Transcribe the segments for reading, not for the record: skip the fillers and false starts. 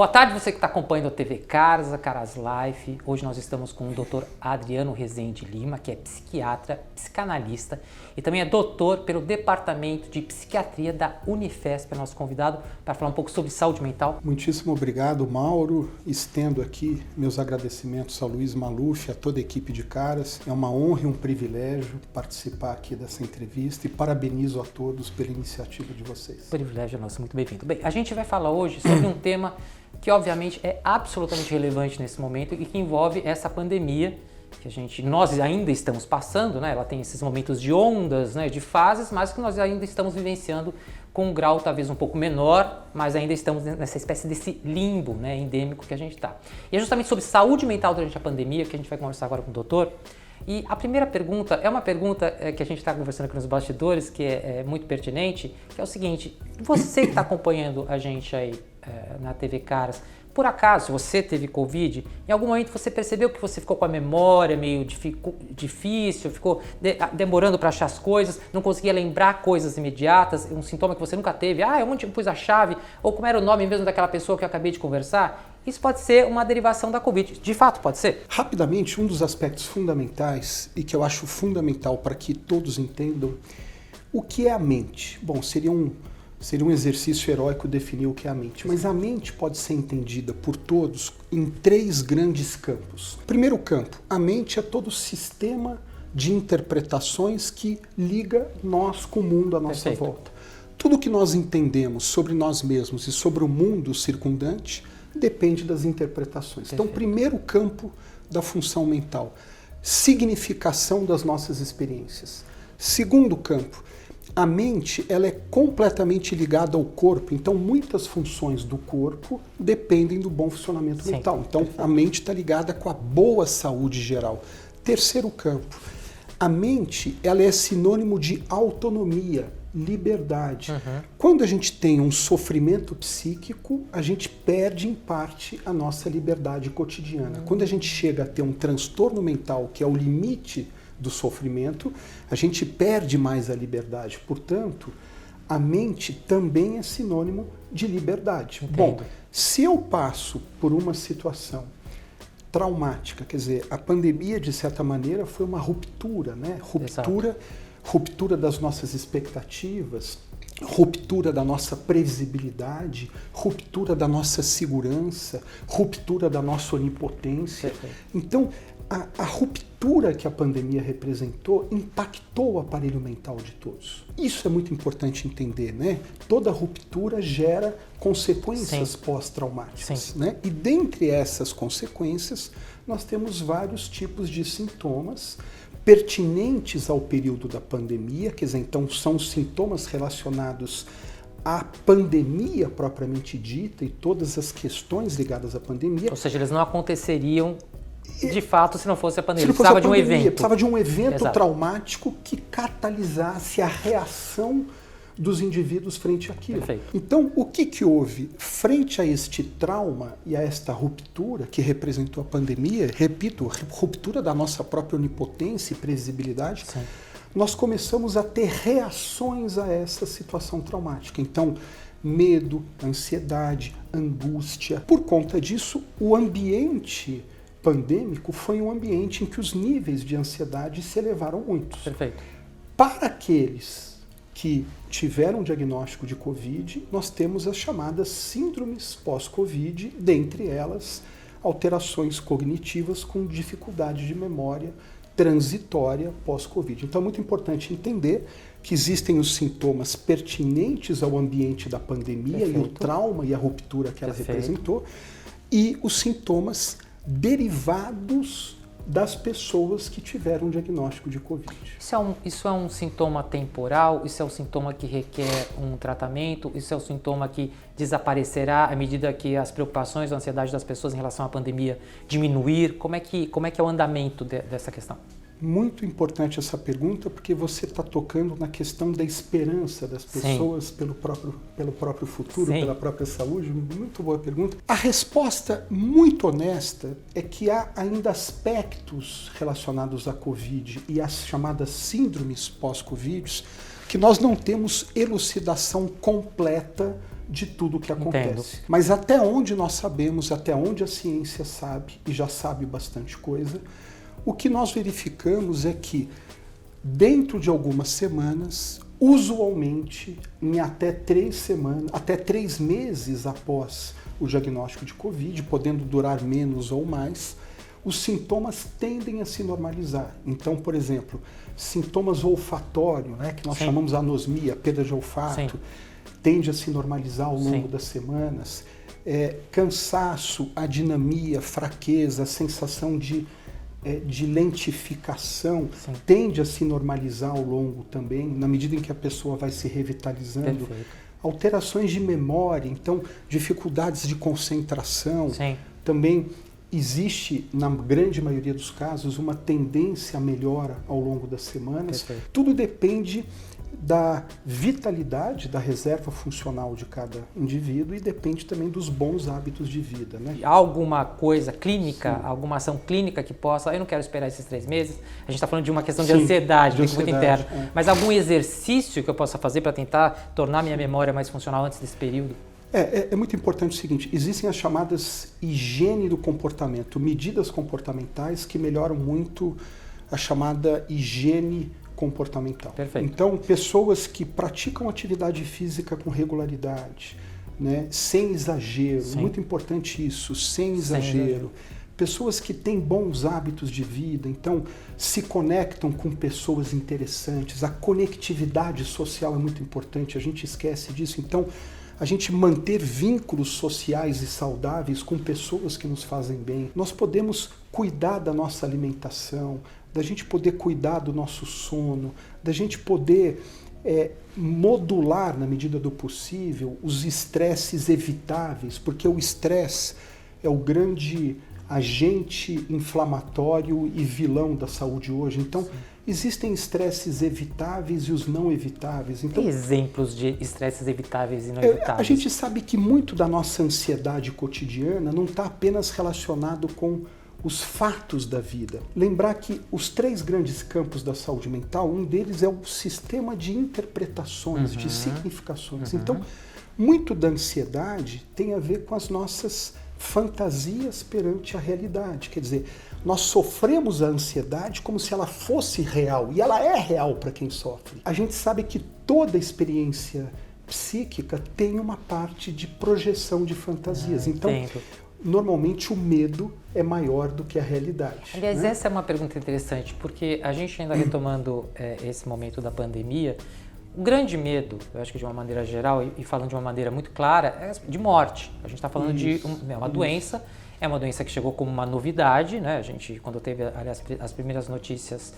Boa tarde, você que está acompanhando a TV Caras, a Caras Life. Hoje nós estamos com o Dr. Adriano Rezende Lima, que é psiquiatra, psicanalista e também é doutor pelo Departamento de Psiquiatria da Unifesp, é nosso convidado para falar um pouco sobre saúde mental. Muitíssimo obrigado, Mauro. Estendo aqui meus agradecimentos ao Luiz Maluf, a toda a equipe de Caras. É uma honra e um privilégio participar aqui dessa entrevista e parabenizo a todos pela iniciativa de vocês. O privilégio é nosso, muito bem-vindo. Bem, a gente vai falar hoje sobre um tema que obviamente é absolutamente relevante nesse momento e que envolve essa pandemia que nós ainda estamos passando, né? Ela tem esses momentos de ondas, né, de fases, mas que nós ainda estamos vivenciando com um grau talvez um pouco menor, mas ainda estamos nessa espécie desse limbo, né, endêmico que a gente está. E é justamente sobre saúde mental durante a pandemia que a gente vai conversar agora com o doutor. E a primeira pergunta é uma pergunta que a gente está conversando aqui nos bastidores, que é muito pertinente, que é o seguinte: você que está acompanhando a gente aí na TV Caras, por acaso você teve Covid, em algum momento você percebeu que você ficou com a memória meio difícil, ficou demorando para achar as coisas, não conseguia lembrar coisas imediatas, um sintoma que você nunca teve, onde eu pus a chave, ou como era o nome mesmo daquela pessoa que eu acabei de conversar? Isso pode ser uma derivação da Covid, de fato pode ser? Rapidamente, um dos aspectos fundamentais e que eu acho fundamental para que todos entendam o que é a mente. Bom, seria um exercício heróico definir o que é a mente, mas a mente pode ser entendida por todos em três grandes campos. Primeiro campo, a mente é todo o sistema de interpretações que liga nós com o mundo à nossa volta. Tudo que nós entendemos sobre nós mesmos e sobre o mundo circundante depende das interpretações. Então, primeiro campo da função mental, significação das nossas experiências. Segundo campo, a mente ela é completamente ligada ao corpo, então muitas funções do corpo dependem do bom funcionamento mental. Então a mente está ligada com a boa saúde geral. Terceiro campo, a mente ela é sinônimo de autonomia, liberdade. Quando a gente tem um sofrimento psíquico, a gente perde em parte a nossa liberdade cotidiana. Quando a gente chega a ter um transtorno mental, que é o limite do sofrimento, a gente perde mais a liberdade. Portanto, a mente também é sinônimo de liberdade. Entendo. Bom, se eu passo por uma situação traumática, quer dizer, a pandemia, de certa maneira, foi uma ruptura, né? Ruptura das nossas expectativas, ruptura da nossa previsibilidade, ruptura da nossa segurança, ruptura da nossa onipotência. Então, a ruptura que a pandemia representou impactou o aparelho mental de todos. Isso é muito importante entender, né? Toda ruptura gera consequências pós-traumáticas, né? E dentre essas consequências, nós temos vários tipos de sintomas pertinentes ao período da pandemia, quer dizer, então são sintomas relacionados à pandemia propriamente dita e todas as questões ligadas à pandemia. Ou seja, eles não aconteceriam de fato se não fosse a pandemia. Precisava de um evento. Precisava de um evento traumático que catalisasse a reação dos indivíduos frente àquilo. Perfeito. Então, o que houve frente a este trauma e a esta ruptura que representou a pandemia, repito, ruptura da nossa própria onipotência e previsibilidade, nós começamos a ter reações a essa situação traumática. Então, medo, ansiedade, angústia. Por conta disso, o ambiente pandêmico foi um ambiente em que os níveis de ansiedade se elevaram muito. Perfeito. Para aqueles que tiveram um diagnóstico de Covid, nós temos as chamadas síndromes pós-Covid, dentre elas alterações cognitivas com dificuldade de memória transitória pós-Covid. Então é muito importante entender que existem os sintomas pertinentes ao ambiente da pandemia e o trauma e a ruptura que ela representou, e os sintomas derivados das pessoas que tiveram um diagnóstico de Covid. Isso é um sintoma temporal? Isso é um sintoma que requer um tratamento? Isso é um sintoma que desaparecerá à medida que as preocupações, a ansiedade das pessoas em relação à pandemia diminuir? Como é que é o andamento dessa questão? Muito importante essa pergunta, porque você está tocando na questão da esperança das pessoas pelo próprio futuro, pela própria saúde. Muito boa pergunta. A resposta muito honesta é que há ainda aspectos relacionados à Covid e às chamadas síndromes pós-Covid que nós não temos elucidação completa de tudo que acontece. Entendo. Mas até onde nós sabemos, até onde a ciência sabe, e já sabe bastante coisa, o que nós verificamos é que dentro de algumas semanas, usualmente em até 3 meses após o diagnóstico de Covid, podendo durar menos ou mais, os sintomas tendem a se normalizar. Então, por exemplo, sintomas olfatórios, né, que nós Sim. chamamos de anosmia, perda de olfato, Sim. tende a se normalizar ao longo Sim. das semanas. Cansaço, adinamia, fraqueza, sensação de lentificação, Sim. tende a se normalizar ao longo também, na medida em que a pessoa vai se revitalizando. Perfeito. Alterações de memória, então dificuldades de concentração. Sim. Também existe, na grande maioria dos casos, uma tendência à melhora ao longo das semanas. Perfeito. Tudo depende da vitalidade, da reserva funcional de cada indivíduo e depende também dos bons hábitos de vida, né? Há alguma coisa clínica, Sim. alguma ação clínica que possa... Eu não quero esperar esses 3 meses. A gente está falando de uma questão de Sim, ansiedade, de muito ansiedade, interna. Mas algum exercício que eu possa fazer para tentar tornar minha memória mais funcional antes desse período? É muito importante o seguinte, existem as chamadas higiene do comportamento, medidas comportamentais que melhoram muito a chamada higiene comportamental. Perfeito. Então, pessoas que praticam atividade física com regularidade, né, sem exagero, Sim. muito importante isso, sem exagero. Pessoas que têm bons hábitos de vida, então se conectam com pessoas interessantes. A conectividade social é muito importante, a gente esquece disso. Então, a gente manter vínculos sociais e saudáveis com pessoas que nos fazem bem. Nós podemos cuidar da nossa alimentação, da gente poder cuidar do nosso sono, da gente poder modular, na medida do possível, os estresses evitáveis, porque o estresse é o grande agente inflamatório e vilão da saúde hoje. Então, existem estresses evitáveis e os não evitáveis. Então, Tem exemplos de estresses evitáveis e não evitáveis? a gente sabe que muito da nossa ansiedade cotidiana não está apenas relacionado com os fatos da vida. Lembrar que os 3 grandes campos da saúde mental, um deles é o sistema de interpretações, de significações. Então, muito da ansiedade tem a ver com as nossas fantasias perante a realidade. Quer dizer, nós sofremos a ansiedade como se ela fosse real, e ela é real para quem sofre. A gente sabe que toda experiência psíquica tem uma parte de projeção de fantasias. Então, normalmente o medo é maior do que a realidade. Aliás, né? Essa é uma pergunta interessante, porque a gente ainda retomando esse momento da pandemia, o grande medo, eu acho que de uma maneira geral e falando de uma maneira muito clara, é de morte. A gente está falando de uma doença, é uma doença que chegou como uma novidade, né? A gente, quando teve as primeiras notícias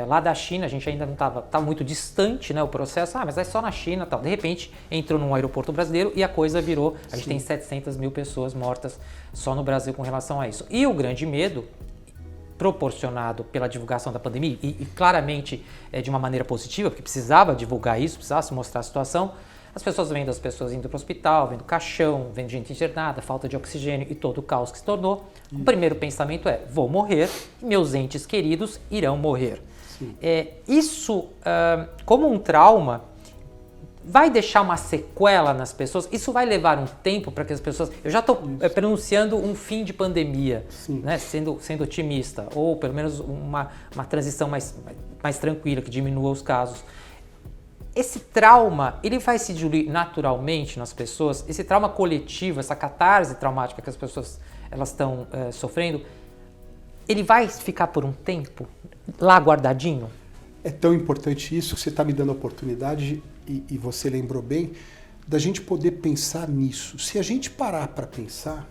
lá da China, a gente ainda não estava muito distante, né, o processo, mas é só na China, tal. De repente entrou num aeroporto brasileiro e a coisa virou, a gente tem 700 mil pessoas mortas só no Brasil com relação a isso. E o grande medo, proporcionado pela divulgação da pandemia, e claramente de uma maneira positiva, porque precisava divulgar isso, precisava se mostrar a situação, as pessoas vendo as pessoas indo para o hospital, vendo caixão, vendo gente internada, falta de oxigênio e todo o caos que se tornou. O primeiro pensamento é, vou morrer, meus entes queridos irão morrer. Isso, como um trauma, vai deixar uma sequela nas pessoas? Isso vai levar um tempo para que as pessoas... Eu já estou pronunciando um fim de pandemia, né, sendo otimista, ou pelo menos uma transição mais tranquila, que diminua os casos. Esse trauma, ele vai se diluir naturalmente nas pessoas? Esse trauma coletivo, essa catarse traumática que as pessoas estão sofrendo, ele vai ficar por um tempo lá guardadinho? É tão importante isso que você está me dando a oportunidade, e você lembrou bem, da gente poder pensar nisso. Se a gente parar para pensar,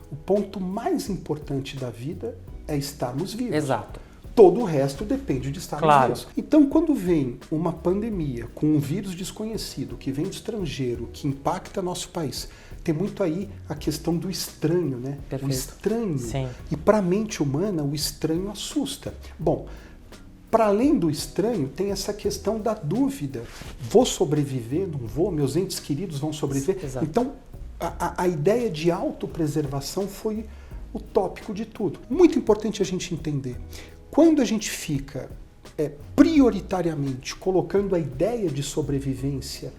o ponto mais importante da vida é estarmos vivos. Exato. Todo o resto depende de estarmos Claro. vivos. Então, quando vem uma pandemia com um vírus desconhecido, que vem do estrangeiro, que impacta nosso país, tem muito aí a questão do estranho, né? Perfeito. O estranho. Sim. E para a mente humana, o estranho assusta. Bom, para além do estranho, tem essa questão da dúvida. Vou sobreviver? Não vou? Meus entes queridos vão sobreviver? Exato. Então, a ideia de autopreservação foi o tópico de tudo. Muito importante a gente entender. Quando a gente fica prioritariamente colocando a ideia de sobrevivência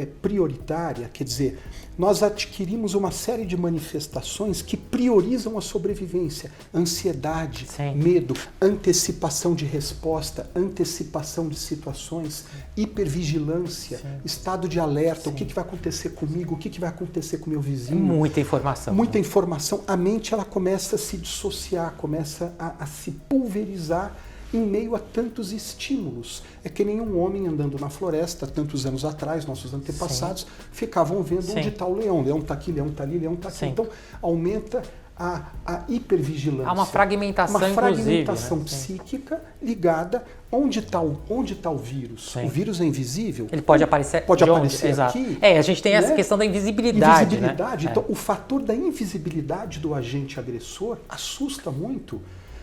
prioritária, quer dizer, nós adquirimos uma série de manifestações que priorizam a sobrevivência, ansiedade, Sim. medo, antecipação de resposta, antecipação de situações, hipervigilância, Sim. estado de alerta, Sim. o que vai acontecer comigo, o que vai acontecer com meu vizinho. Muita informação. Muita né? informação. A mente ela começa a se dissociar, começa a se pulverizar em meio a tantos estímulos. É que nem um homem andando na floresta, tantos anos atrás, nossos antepassados, Sim. ficavam vendo Sim. onde está o leão. Leão está aqui, leão está ali, leão está aqui. Sim. Então, aumenta a hipervigilância. Há uma fragmentação, uma inclusive. fragmentação Né? psíquica ligada onde está o vírus. Sim. O vírus é invisível. Ele pode aparecer, Pode de aparecer onde? Exato. aqui, A gente tem essa né? questão da invisibilidade. Invisibilidade. Né? Então, o fator da invisibilidade do agente agressor assusta muito.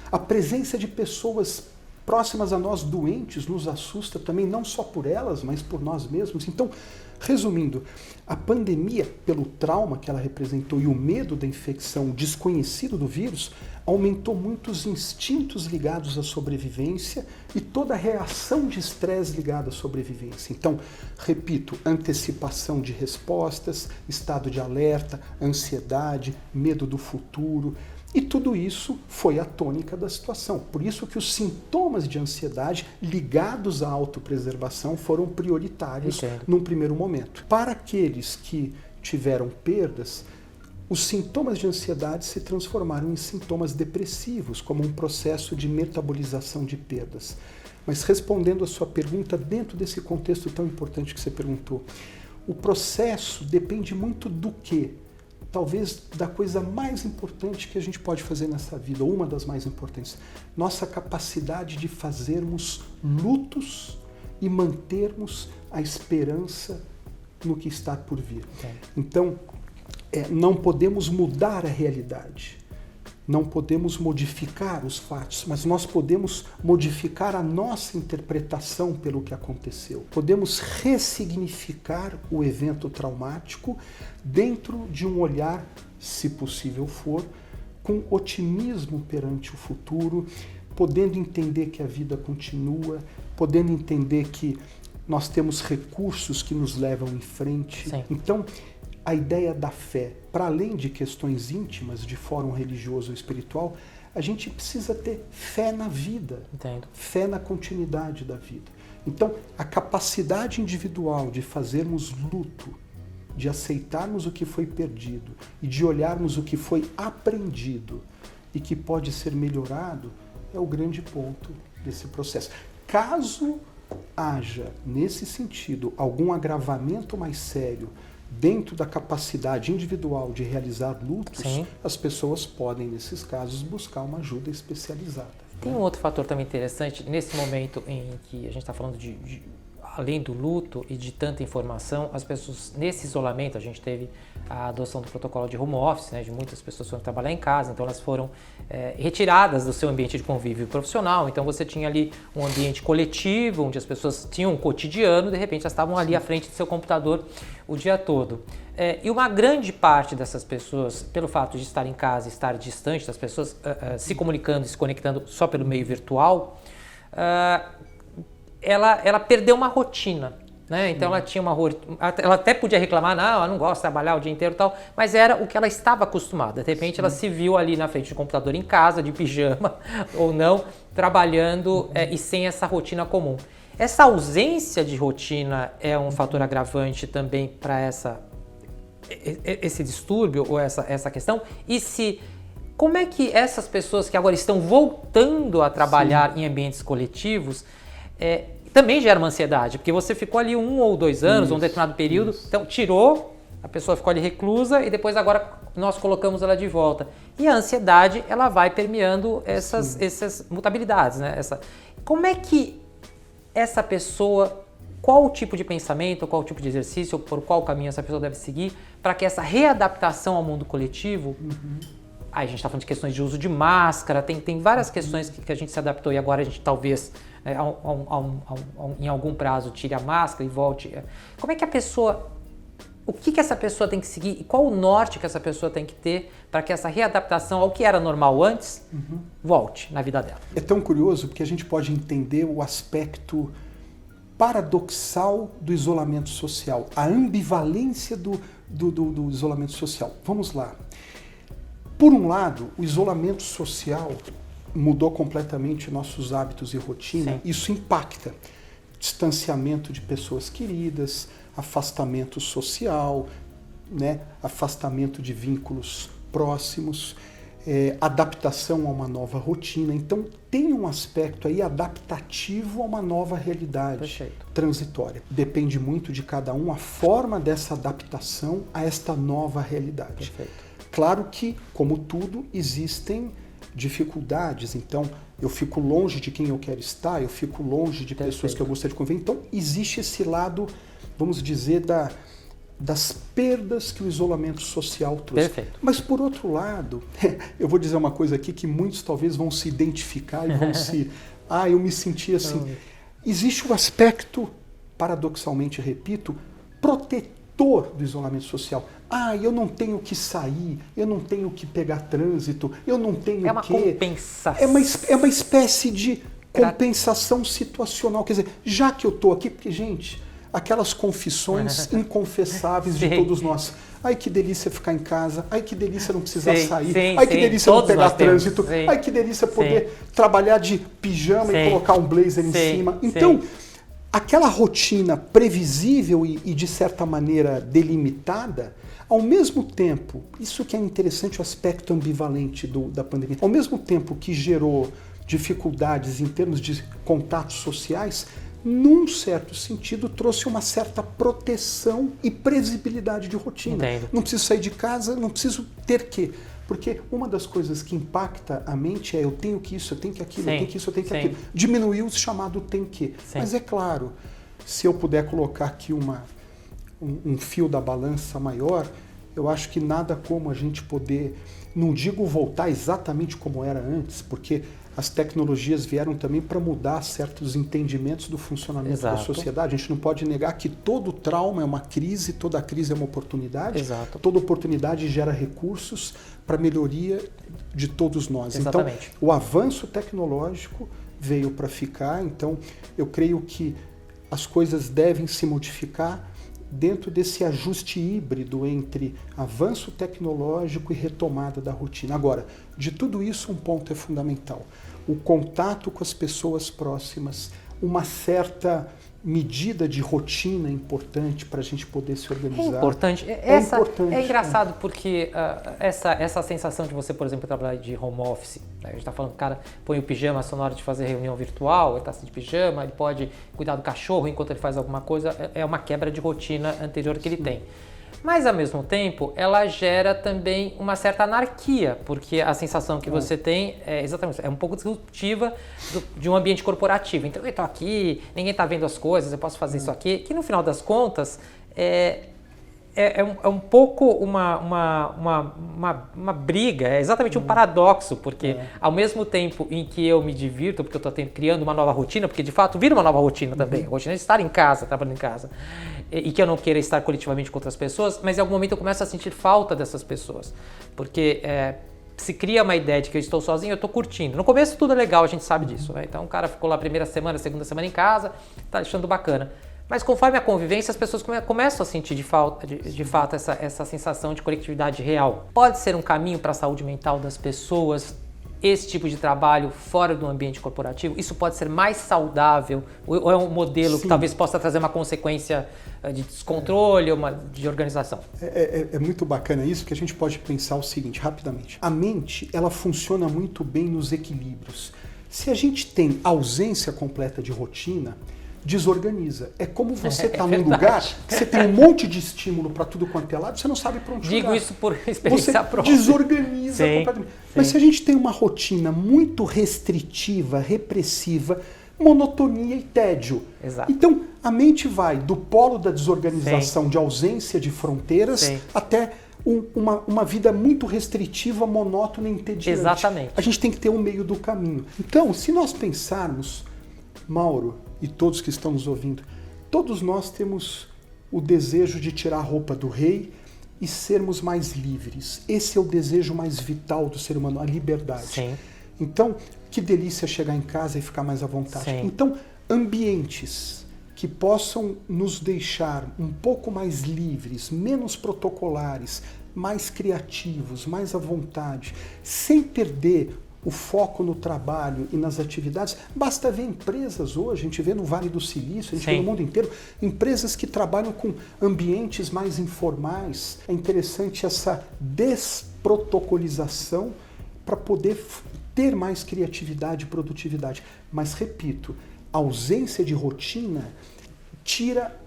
A presença de pessoas próximas a nós doentes nos assusta também, não só por elas, mas por nós mesmos. Então, resumindo, a pandemia, pelo trauma que ela representou e o medo da infecção, o desconhecido do vírus, aumentou muito os instintos ligados à sobrevivência e toda a reação de estresse ligada à sobrevivência. Então, repito, antecipação de respostas, estado de alerta, ansiedade, medo do futuro. E tudo isso foi a tônica da situação. Por isso que os sintomas de ansiedade ligados à autopreservação foram prioritários num primeiro momento. Para aqueles que tiveram perdas, os sintomas de ansiedade se transformaram em sintomas depressivos, como um processo de metabolização de perdas. Mas respondendo a sua pergunta, dentro desse contexto tão importante que você perguntou, o processo depende muito do quê? Talvez da coisa mais importante que a gente pode fazer nessa vida, ou uma das mais importantes, nossa capacidade de fazermos lutos e mantermos a esperança no que está por vir. Então, não podemos mudar a realidade, não podemos modificar os fatos, mas nós podemos modificar a nossa interpretação pelo que aconteceu. Podemos ressignificar o evento traumático dentro de um olhar, se possível for, com otimismo perante o futuro, podendo entender que a vida continua, podendo entender que nós temos recursos que nos levam em frente. Sim. Então, a ideia da fé, para além de questões íntimas de fórum religioso ou espiritual, a gente precisa ter fé na vida, Entendo. fé na continuidade da vida. Então, a capacidade individual de fazermos luto, de aceitarmos o que foi perdido e de olharmos o que foi aprendido e que pode ser melhorado é o grande ponto desse processo. Caso haja, nesse sentido, algum agravamento mais sério dentro da capacidade individual de realizar lutos, Sim. as pessoas podem, nesses casos, buscar uma ajuda especializada. Tem um outro fator também interessante, nesse momento em que a gente está falando além do luto e de tanta informação, as pessoas, nesse isolamento, a gente teve a adoção do protocolo de home office, né, de muitas pessoas foram trabalhar em casa, então elas foram retiradas do seu ambiente de convívio profissional, então você tinha ali um ambiente coletivo, onde as pessoas tinham um cotidiano, de repente elas estavam ali à frente do seu computador o dia todo. E uma grande parte dessas pessoas, pelo fato de estar em casa, estar distante das pessoas, se comunicando e se conectando só pelo meio virtual, ela perdeu uma rotina, né? Então ela tinha ela até podia reclamar, não, eu não gosto de trabalhar o dia inteiro e tal, mas era o que ela estava acostumada. De repente ela se viu ali na frente do computador em casa, de pijama ou não, trabalhando e sem essa rotina comum. Essa ausência de rotina é um fator agravante também para esse distúrbio ou essa questão? E como é que essas pessoas que agora estão voltando a trabalhar em ambientes coletivos também gera uma ansiedade, porque você ficou ali 1 ou 2 anos, um determinado período, então tirou, a pessoa ficou ali reclusa e depois agora nós colocamos ela de volta. E a ansiedade, ela vai permeando essas mutabilidades, né? Como é que essa pessoa, qual o tipo de pensamento, qual o tipo de exercício, por qual caminho essa pessoa deve seguir para que essa readaptação ao mundo coletivo... Aí a gente está falando de questões de uso de máscara, tem várias questões que a gente se adaptou e agora a gente talvez, em algum prazo, tire a máscara e volte. Como é que a pessoa, o que essa pessoa tem que seguir e qual o norte que essa pessoa tem que ter para que essa readaptação ao que era normal antes volte na vida dela? É tão curioso porque a gente pode entender o aspecto paradoxal do isolamento social, a ambivalência do isolamento social. Vamos lá. Por um lado, o isolamento social mudou completamente nossos hábitos e rotina. Sim. Isso impacta distanciamento de pessoas queridas, afastamento social, né? Afastamento de vínculos próximos, adaptação a uma nova rotina. Então, tem um aspecto aí adaptativo a uma nova realidade. Perfeito. Transitória. Depende muito de cada um a forma dessa adaptação a esta nova realidade. Perfeito. Claro que, como tudo, existem dificuldades. Então, eu fico longe de quem eu quero estar, eu fico longe de pessoas que eu gostaria de conviver. Então, existe esse lado, vamos dizer, das perdas que o isolamento social trouxe. Perfeito. Mas, por outro lado, eu vou dizer uma coisa aqui que muitos talvez vão se identificar e vão se... eu me senti assim. Existe o aspecto, paradoxalmente, repito, protetor do isolamento social. Eu não tenho que sair, eu não tenho que pegar trânsito, eu não tenho que... É uma compensação. É uma espécie de compensação situacional. Quer dizer, já que eu estou aqui, porque, gente... Aquelas confissões inconfessáveis de todos nós. Ai, que delícia ficar em casa. Ai, que delícia não precisar sair. Ai, que delícia não pegar trânsito. Ai, que delícia poder trabalhar de pijama e colocar um blazer em cima. Então, aquela rotina previsível e, de certa maneira, delimitada, ao mesmo tempo, isso que é interessante, o aspecto ambivalente da pandemia, ao mesmo tempo que gerou dificuldades em termos de contatos sociais, num certo sentido, trouxe uma certa proteção e previsibilidade de rotina. Entendo. Não preciso sair de casa, não preciso ter que. Porque uma das coisas que impacta a mente é eu tenho que isso, eu tenho que aquilo, eu tenho que isso, eu tenho que aquilo. Diminuiu o chamado tem que. Mas é claro, se eu puder colocar aqui um fio da balança maior, eu acho que nada como a gente poder, não digo voltar exatamente como era antes, porque as tecnologias vieram também para mudar certos entendimentos do funcionamento da sociedade. A gente não pode negar que todo trauma é uma crise, toda crise é uma oportunidade. Exato. Toda oportunidade gera recursos para a melhoria de todos nós. Exatamente. Então, o avanço tecnológico veio para ficar. Então, eu creio que as coisas devem se modificar dentro desse ajuste híbrido entre avanço tecnológico e retomada da rotina. Agora, de tudo isso, um ponto é fundamental. O contato com as pessoas próximas, uma certa medida de rotina importante para a gente poder se organizar. É importante. É engraçado porque essa sensação de você, por exemplo, trabalhar de home office, né? A gente está falando, o cara põe o pijama só na hora de fazer reunião virtual, ele está assim de pijama, ele pode cuidar do cachorro enquanto ele faz alguma coisa, é uma quebra de rotina anterior que ele tem. Mas, ao mesmo tempo, ela gera também uma certa anarquia, porque a sensação que você tem é exatamente um pouco disruptiva de um ambiente corporativo. Então, eu estou aqui, ninguém está vendo as coisas, eu posso fazer isso aqui, que no final das contas é um pouco uma briga, é exatamente um paradoxo, porque ao mesmo tempo em que eu me divirto, porque eu estou criando uma nova rotina, porque de fato vira uma nova rotina também, a rotina de estar em casa, trabalhando em casa, e que eu não queira estar coletivamente com outras pessoas, mas em algum momento eu começo a sentir falta dessas pessoas, porque se cria uma ideia de que eu estou sozinho, eu estou curtindo. No começo tudo é legal, a gente sabe disso, né? Então o cara ficou lá a primeira semana, a segunda semana em casa, tá achando bacana. Mas conforme a convivência, as pessoas começam a sentir de fato essa sensação de coletividade real. Pode ser um caminho para a saúde mental das pessoas, esse tipo de trabalho fora do ambiente corporativo? Isso pode ser mais saudável? Ou é um modelo que talvez possa trazer uma consequência de descontrole ou de organização? É muito bacana isso, porque a gente pode pensar o seguinte, rapidamente. A mente, ela funciona muito bem nos equilíbrios. Se a gente tem ausência completa de rotina, desorganiza. É como você está num lugar que você tem um monte de estímulo para tudo quanto é lado, você não sabe para onde chegar. Digo isso por experiência própria. Você desorganiza completamente. Mas se a gente tem uma rotina muito restritiva, repressiva, monotonia e tédio. Exato. Então, a mente vai do polo da desorganização, de ausência de fronteiras, até uma vida muito restritiva, monótona e entediante. Exatamente. A gente tem que ter um meio do caminho. Então, se nós pensarmos, Mauro, e todos que estão nos ouvindo, todos nós temos o desejo de tirar a roupa do rei e sermos mais livres. Esse é o desejo mais vital do ser humano, a liberdade. Sim. Então, que delícia chegar em casa e ficar mais à vontade. Sim. Então, ambientes que possam nos deixar um pouco mais livres, menos protocolares, mais criativos, mais à vontade, sem perder o foco no trabalho e nas atividades. Basta ver empresas hoje, a gente vê no Vale do Silício, a gente vê no mundo inteiro, empresas que trabalham com ambientes mais informais. É interessante essa desprotocolização para poder ter mais criatividade e produtividade. Mas, repito, a ausência de rotina tira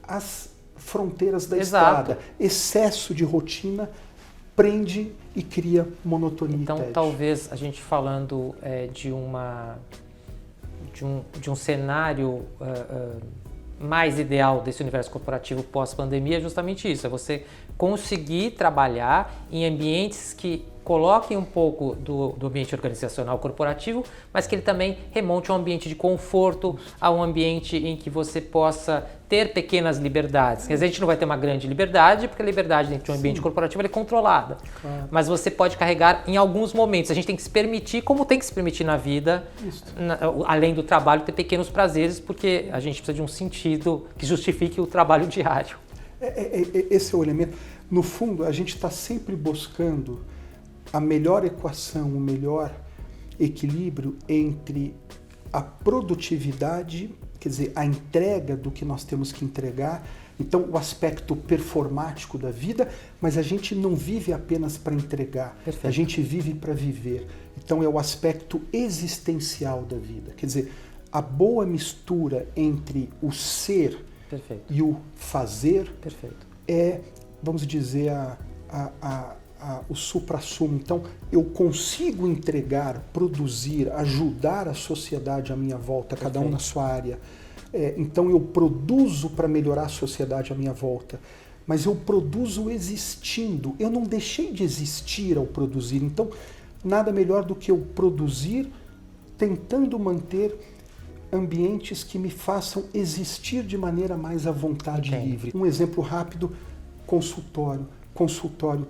as fronteiras da estrada. Excesso de rotina prende e cria monotonia. Então, talvez a gente falando de um cenário mais ideal desse universo corporativo pós-pandemia é justamente isso, é você conseguir trabalhar em ambientes que coloquem um pouco do ambiente organizacional corporativo, mas que ele também remonte a um ambiente de conforto, a um ambiente em que você possa ter pequenas liberdades. Quer dizer, a gente não vai ter uma grande liberdade, porque a liberdade dentro de um ambiente corporativo ela é controlada. Claro. Mas você pode carregar em alguns momentos. A gente tem que se permitir, como tem que se permitir na vida, além do trabalho, ter pequenos prazeres, porque a gente precisa de um sentido que justifique o trabalho diário. Esse é o elemento. No fundo, a gente está sempre buscando a melhor equação, o melhor equilíbrio entre a produtividade, quer dizer, a entrega do que nós temos que entregar, então o aspecto performático da vida, mas a gente não vive apenas para entregar, Perfeito. A gente vive para viver. Então é o aspecto existencial da vida, quer dizer, a boa mistura entre o ser Perfeito. E o fazer Perfeito. É, vamos dizer, o suprassumo. Então, eu consigo entregar, produzir, ajudar a sociedade à minha volta, cada um na sua área. Então, eu produzo para melhorar a sociedade à minha volta, mas eu produzo existindo. Eu não deixei de existir ao produzir. Então, nada melhor do que eu produzir tentando manter ambientes que me façam existir de maneira mais à vontade livre. Um exemplo rápido, consultório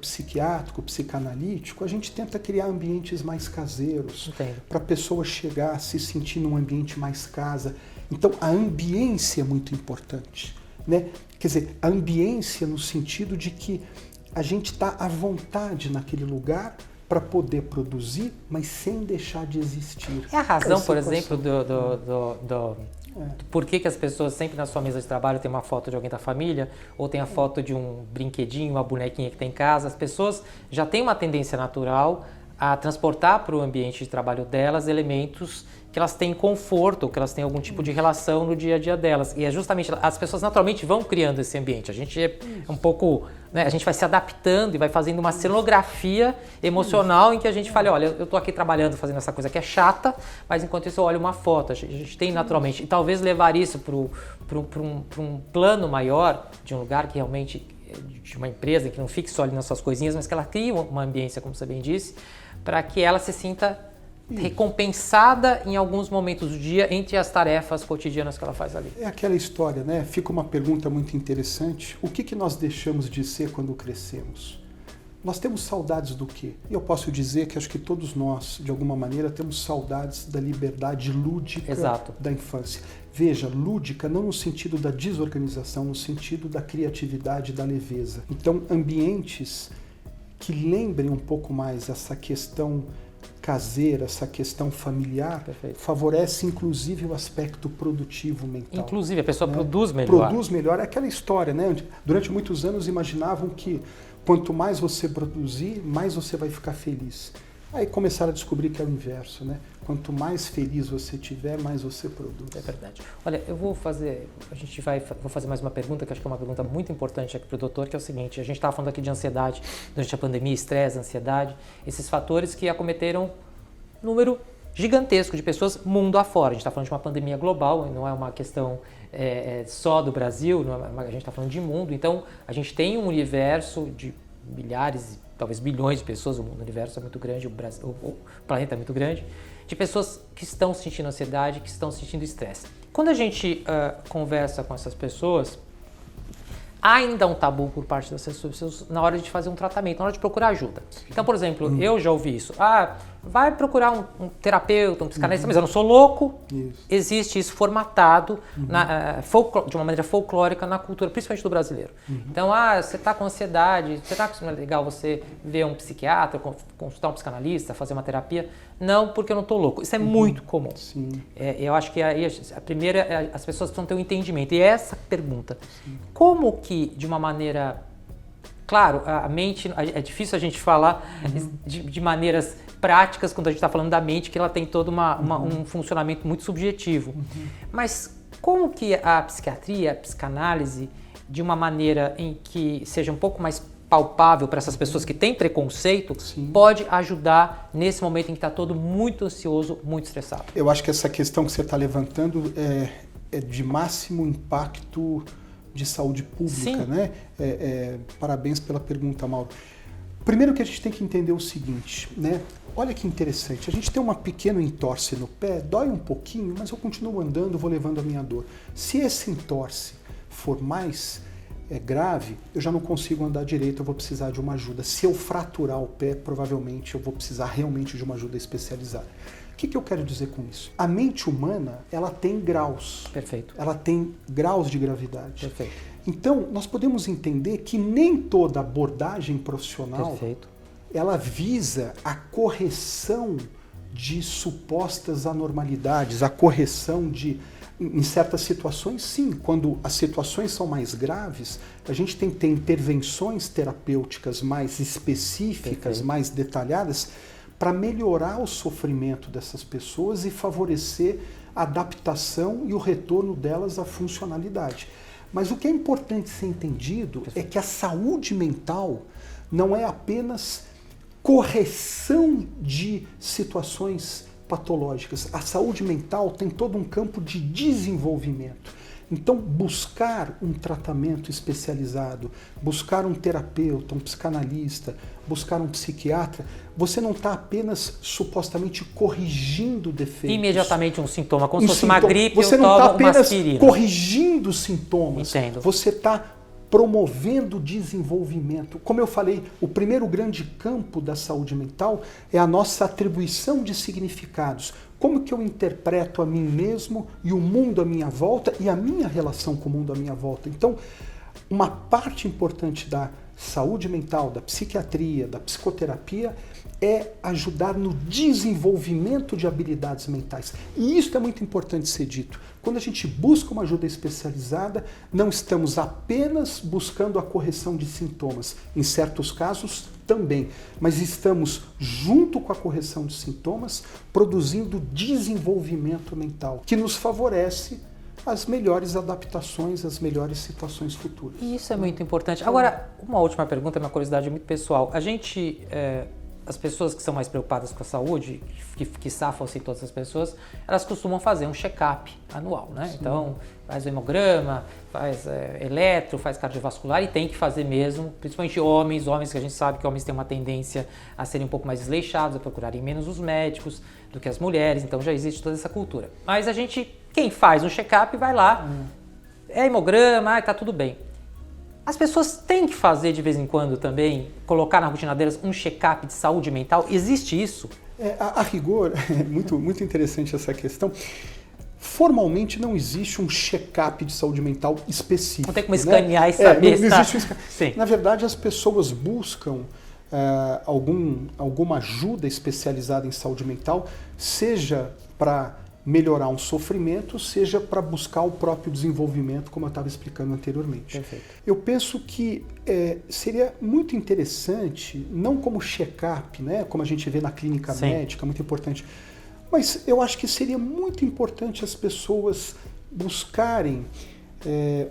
psiquiátrico, psicanalítico, a gente tenta criar ambientes mais caseiros, para a pessoa chegar, se sentir num ambiente mais casa. Então, a ambiência é muito importante, né? Quer dizer, a ambiência no sentido de que a gente está à vontade naquele lugar para poder produzir, mas sem deixar de existir. É a razão, por exemplo, por que as pessoas sempre na sua mesa de trabalho tem uma foto de alguém da família ou tem a foto de um brinquedinho, uma bonequinha que tem em casa. As pessoas já têm uma tendência natural a transportar para o ambiente de trabalho delas elementos que elas têm conforto, que elas têm algum tipo de relação no dia a dia delas. E é justamente, as pessoas naturalmente vão criando esse ambiente. A gente é um pouco, né, a gente vai se adaptando e vai fazendo uma cenografia emocional em que a gente fala, olha, eu estou aqui trabalhando, fazendo essa coisa que é chata, mas enquanto isso eu olho uma foto. A gente tem naturalmente, e talvez levar isso para um plano maior, de um lugar que realmente, de uma empresa que não fique só ali nas suas coisinhas, mas que ela crie uma ambiência, como você bem disse, para que ela se sinta recompensada em alguns momentos do dia entre as tarefas cotidianas que ela faz ali. É aquela história, né? Fica uma pergunta muito interessante. O que nós deixamos de ser quando crescemos? Nós temos saudades do quê? E eu posso dizer que acho que todos nós, de alguma maneira, temos saudades da liberdade lúdica Exato. Da infância. Veja, lúdica não no sentido da desorganização, no sentido da criatividade, da leveza. Então, ambientes que lembrem um pouco mais essa questão caseira, essa questão familiar, Perfeito. Favorece inclusive o aspecto produtivo mental. Inclusive, a pessoa produz melhor. Produz melhor. É aquela história, né? Durante muitos anos imaginavam que quanto mais você produzir, mais você vai ficar feliz. Aí começaram a descobrir que é o inverso, né? Quanto mais feliz você tiver, mais você produz. É verdade. Olha, vou fazer mais uma pergunta, que acho que é uma pergunta muito importante aqui para o doutor, que é o seguinte: a gente estava falando aqui de ansiedade durante a pandemia, estresse, ansiedade, esses fatores que acometeram um número gigantesco de pessoas mundo afora. A gente está falando de uma pandemia global, não é uma questão só do Brasil, a gente está falando de mundo. Então, a gente tem um universo de milhares, talvez bilhões de pessoas, o universo é muito grande, o planeta é muito grande, de pessoas que estão sentindo ansiedade, que estão sentindo estresse. Quando a gente conversa com essas pessoas, há ainda um tabu por parte dessas pessoas na hora de fazer um tratamento, na hora de procurar ajuda. Então, por exemplo, eu já ouvi isso. vai procurar um terapeuta, um psicanalista, mas eu não sou louco. Isso. Existe isso formatado de uma maneira folclórica na cultura, principalmente do brasileiro. Então, você está com ansiedade, será que não é legal você ver um psiquiatra, consultar um psicanalista, fazer uma terapia? Não, porque eu não estou louco. Isso é muito comum. Sim. Eu acho que aí a primeira, as pessoas precisam ter um entendimento. E essa pergunta, como que de uma maneira... Claro, a mente, é difícil a gente falar de maneiras práticas quando a gente está falando da mente, que ela tem todo um funcionamento muito subjetivo. Mas como que a psiquiatria, a psicanálise, de uma maneira em que seja um pouco mais palpável para essas pessoas que têm preconceito, pode ajudar nesse momento em que está todo muito ansioso, muito estressado? Eu acho que essa questão que você está levantando é de máximo impacto de saúde pública, né? Parabéns pela pergunta, Mauro. Primeiro que a gente tem que entender o seguinte, né? Olha que interessante, a gente tem uma pequena entorse no pé, dói um pouquinho, mas eu continuo andando, vou levando a minha dor. Se esse entorse for mais grave, eu já não consigo andar direito, eu vou precisar de uma ajuda. Se eu fraturar o pé, provavelmente eu vou precisar realmente de uma ajuda especializada. O que eu quero dizer com isso? A mente humana, ela tem graus. Perfeito. Ela tem graus de gravidade. Perfeito. Então, nós podemos entender que nem toda abordagem profissional, Perfeito, ela visa a correção de supostas anormalidades, a correção de... Em certas situações, sim. Quando as situações são mais graves, a gente tem que ter intervenções terapêuticas mais específicas, Perfeito, mais detalhadas, para melhorar o sofrimento dessas pessoas e favorecer a adaptação e o retorno delas à funcionalidade. Mas o que é importante ser entendido é que a saúde mental não é apenas correção de situações patológicas. A saúde mental tem todo um campo de desenvolvimento. Então, buscar um tratamento especializado, buscar um terapeuta, um psicanalista, buscar um psiquiatra, você não está apenas supostamente corrigindo defeitos. imediatamente um sintoma, como se fosse uma gripe, você eu não tomo está uma apenas aspirina. corrigindo sintomas. Entendo. Você está promovendo desenvolvimento. Como eu falei, o primeiro grande campo da saúde mental é a nossa atribuição de significados. Como que eu interpreto a mim mesmo e o mundo à minha volta e a minha relação com o mundo à minha volta. Então, uma parte importante da saúde mental, da psiquiatria, da psicoterapia, é ajudar no desenvolvimento de habilidades mentais. E isso é muito importante ser dito. Quando a gente busca uma ajuda especializada, não estamos apenas buscando a correção de sintomas, em certos casos também, mas estamos, junto com a correção de sintomas, produzindo desenvolvimento mental, que nos favorece as melhores adaptações, as melhores situações futuras. Isso é muito importante. Agora, uma última pergunta, uma curiosidade muito pessoal. As pessoas que são mais preocupadas com a saúde, que fossem todas as pessoas, elas costumam fazer um check-up anual, né? Sim. Então, faz o hemograma, faz eletro, faz cardiovascular e tem que fazer mesmo, principalmente homens que a gente sabe que homens têm uma tendência a serem um pouco mais desleixados, a procurarem menos os médicos do que as mulheres, então já existe toda essa cultura. Mas quem faz um check-up vai lá, é hemograma, tá tudo bem. As pessoas têm que fazer de vez em quando também, colocar na rotina delas um check-up de saúde mental? Existe isso? A rigor, é muito interessante essa questão. Formalmente não existe um check-up de saúde mental específico. Não tem como escanear, né? E saber. Não existe Sim. Na verdade, as pessoas buscam alguma ajuda especializada em saúde mental, seja para melhorar um sofrimento, seja para buscar o próprio desenvolvimento, como eu estava explicando anteriormente. Perfeito. Eu penso que seria muito interessante, não como check-up, né, como a gente vê na clínica Sim. médica, muito importante, mas eu acho que seria muito importante as pessoas buscarem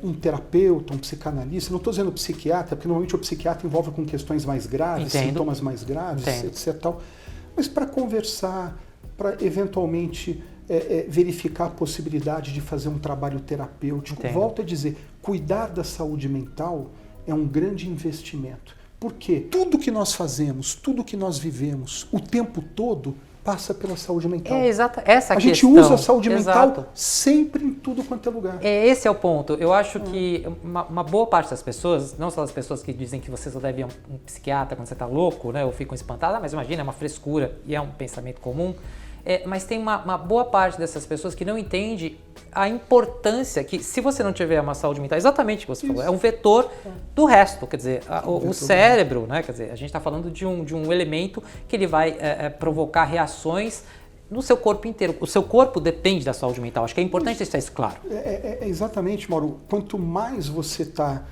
um terapeuta, um psicanalista, não estou dizendo psiquiatra, porque normalmente o psiquiatra envolve com questões mais graves, Entendo. sintomas mais graves, Entendo. etc. Tal, mas para conversar, para eventualmente verificar a possibilidade de fazer um trabalho terapêutico. Entendo. Volto a dizer, cuidar da saúde mental é um grande investimento. Porque tudo que nós fazemos, tudo que nós vivemos, o tempo todo, passa pela saúde mental. Exata essa a gente usa a saúde mental sempre em tudo quanto é lugar. Esse é o ponto. Eu acho que uma boa parte das pessoas, não só as pessoas que dizem que você só deve ir a um psiquiatra quando você está louco, né, ou ficam espantadas, mas imagina, é uma frescura e é um pensamento comum, mas tem uma boa parte dessas pessoas que não entende a importância que, se você não tiver uma saúde mental, exatamente o que você falou, é um vetor do resto, quer dizer, o cérebro, né, quer dizer, a gente está falando de um elemento que ele vai provocar reações no seu corpo inteiro. O seu corpo depende da saúde mental. Acho que é importante deixar isso claro. Exatamente, Mauro. Quanto mais você está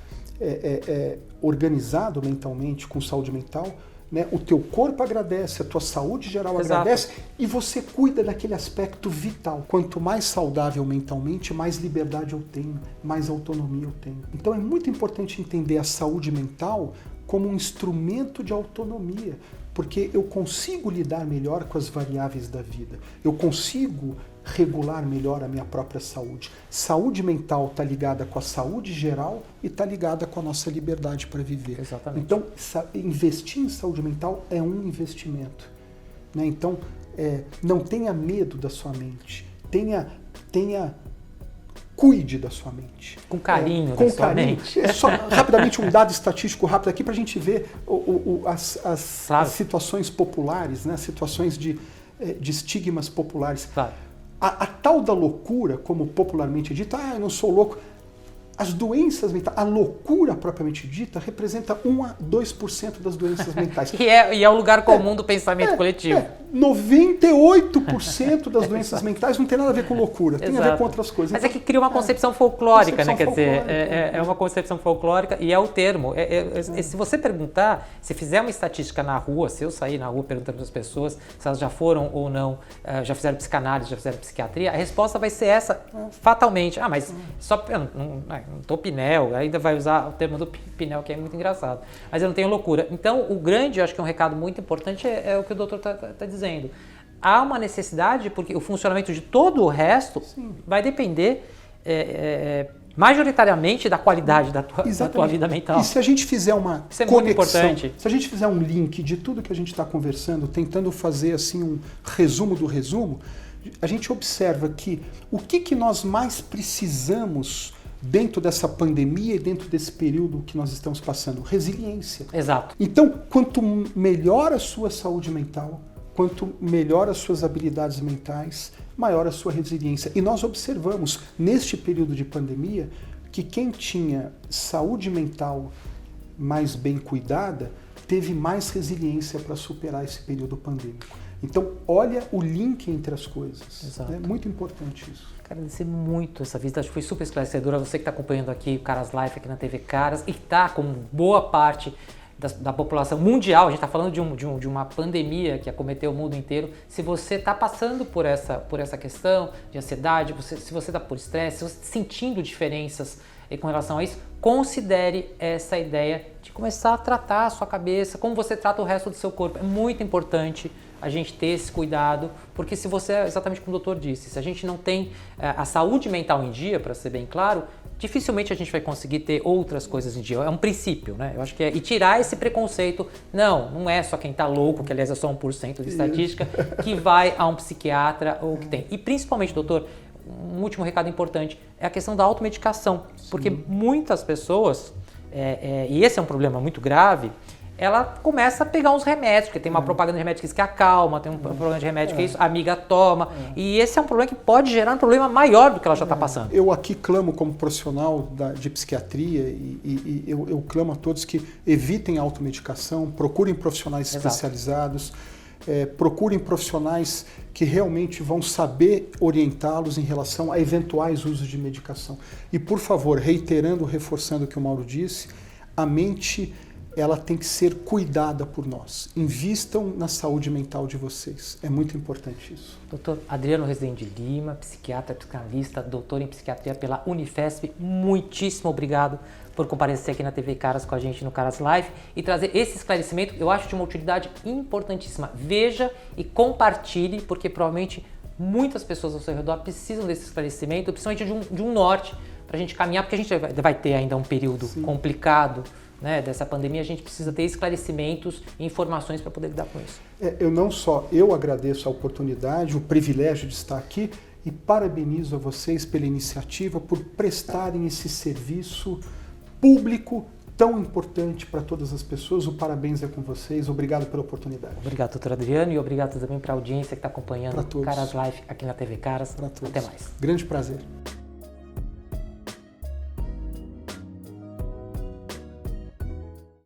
organizado mentalmente, com saúde mental, né, o teu corpo agradece, a tua saúde geral agradece e você cuida daquele aspecto vital. Quanto mais saudável mentalmente, mais liberdade eu tenho, mais autonomia eu tenho. Então é muito importante entender a saúde mental como um instrumento de autonomia, porque eu consigo lidar melhor com as variáveis da vida, eu consigo regular melhor a minha própria saúde. Saúde mental está ligada com a saúde geral e está ligada com a nossa liberdade para viver. Exatamente. Então, investir em saúde mental é um investimento, né? Então, não tenha medo da sua mente, cuide da sua mente. Com carinho da sua mente. Só rapidamente um dado estatístico rápido aqui para a gente ver as situações populares, né? Situações de estigmas populares. Claro. A tal da loucura, como popularmente dita, eu não sou louco. As doenças mentais, a loucura propriamente dita, representa 1 a 2% das doenças mentais. E é o lugar comum do pensamento coletivo. 98% das doenças mentais não tem nada a ver com loucura, tem a ver com outras coisas. Mas então, é que cria uma concepção folclórica, né? Quer dizer, é uma concepção folclórica e é o termo. Se você perguntar, se fizer uma estatística na rua, se eu sair na rua perguntando para as pessoas se elas já foram ou não, já fizeram psicanálise, já fizeram psiquiatria, a resposta vai ser essa, fatalmente. Mas só não tô pinel, ainda vai usar o termo do pinel, que é muito engraçado. Mas eu não tenho loucura. Então, o grande, eu acho que é um recado muito importante, é o que o doutor está dizendo. Há uma necessidade, porque o funcionamento de todo o resto vai depender majoritariamente da qualidade da tua vida mental. E se a gente fizer uma Isso é muito importante. Se a gente fizer um link de tudo que a gente está conversando, tentando fazer assim um resumo do resumo, a gente observa que o que nós mais precisamos dentro dessa pandemia e dentro desse período que nós estamos passando? Resiliência. Exato. Então, quanto melhor a sua saúde mental, quanto melhor as suas habilidades mentais, maior a sua resiliência. E nós observamos, neste período de pandemia, que quem tinha saúde mental mais bem cuidada, teve mais resiliência para superar esse período pandêmico. Então, olha o link entre as coisas. Exato. É muito importante isso. Quero agradecer muito essa visita, acho que foi super esclarecedora. Você que está acompanhando aqui o Caras Life aqui na TV Caras e está com boa parte da população mundial, a gente está falando de uma pandemia que acometeu o mundo inteiro. Se você está passando por essa questão de ansiedade, se você está por estresse, se você está sentindo diferenças com relação a isso, considere essa ideia de começar a tratar a sua cabeça, como você trata o resto do seu corpo. É muito importante a gente ter esse cuidado, porque se você, exatamente como o doutor disse, se a gente não tem a saúde mental em dia, para ser bem claro, dificilmente a gente vai conseguir ter outras coisas em dia. É um princípio, né? Eu acho que e tirar esse preconceito. Não é só quem está louco, que aliás é só 1% de estatística, que vai a um psiquiatra ou que tem. E principalmente, doutor, um último recado importante, é a questão da automedicação. Porque muitas pessoas, e esse é um problema muito grave, ela começa a pegar uns remédios, porque tem uma propaganda de remédio que diz que acalma, tem um problema de remédio que isso, a amiga toma. E esse é um problema que pode gerar um problema maior do que ela já está passando. Eu aqui clamo como profissional de psiquiatria e eu clamo a todos que evitem a automedicação, procurem profissionais especializados, procurem profissionais que realmente vão saber orientá-los em relação a eventuais usos de medicação. E, por favor, reiterando, reforçando o que o Mauro disse, a mente ela tem que ser cuidada por nós. Invistam na saúde mental de vocês. É muito importante isso. Doutor Adriano Rezende Lima, psiquiatra, psicanalista, doutor em psiquiatria pela Unifesp, muitíssimo obrigado por comparecer aqui na TV Caras com a gente no Caras Live e trazer esse esclarecimento. Eu acho de uma utilidade importantíssima. Veja e compartilhe, porque provavelmente muitas pessoas ao seu redor precisam desse esclarecimento, principalmente de um norte para a gente caminhar, porque a gente vai ter ainda um período complicado né, dessa pandemia, a gente precisa ter esclarecimentos e informações para poder lidar com isso. Eu agradeço a oportunidade, o privilégio de estar aqui e parabenizo a vocês pela iniciativa, por prestarem esse serviço público tão importante para todas as pessoas. O parabéns é com vocês. Obrigado pela oportunidade. Obrigado, doutor Adriano, e obrigado também para a audiência que está acompanhando o Caras Life aqui na TV Caras. Para todos. Até mais. Grande prazer.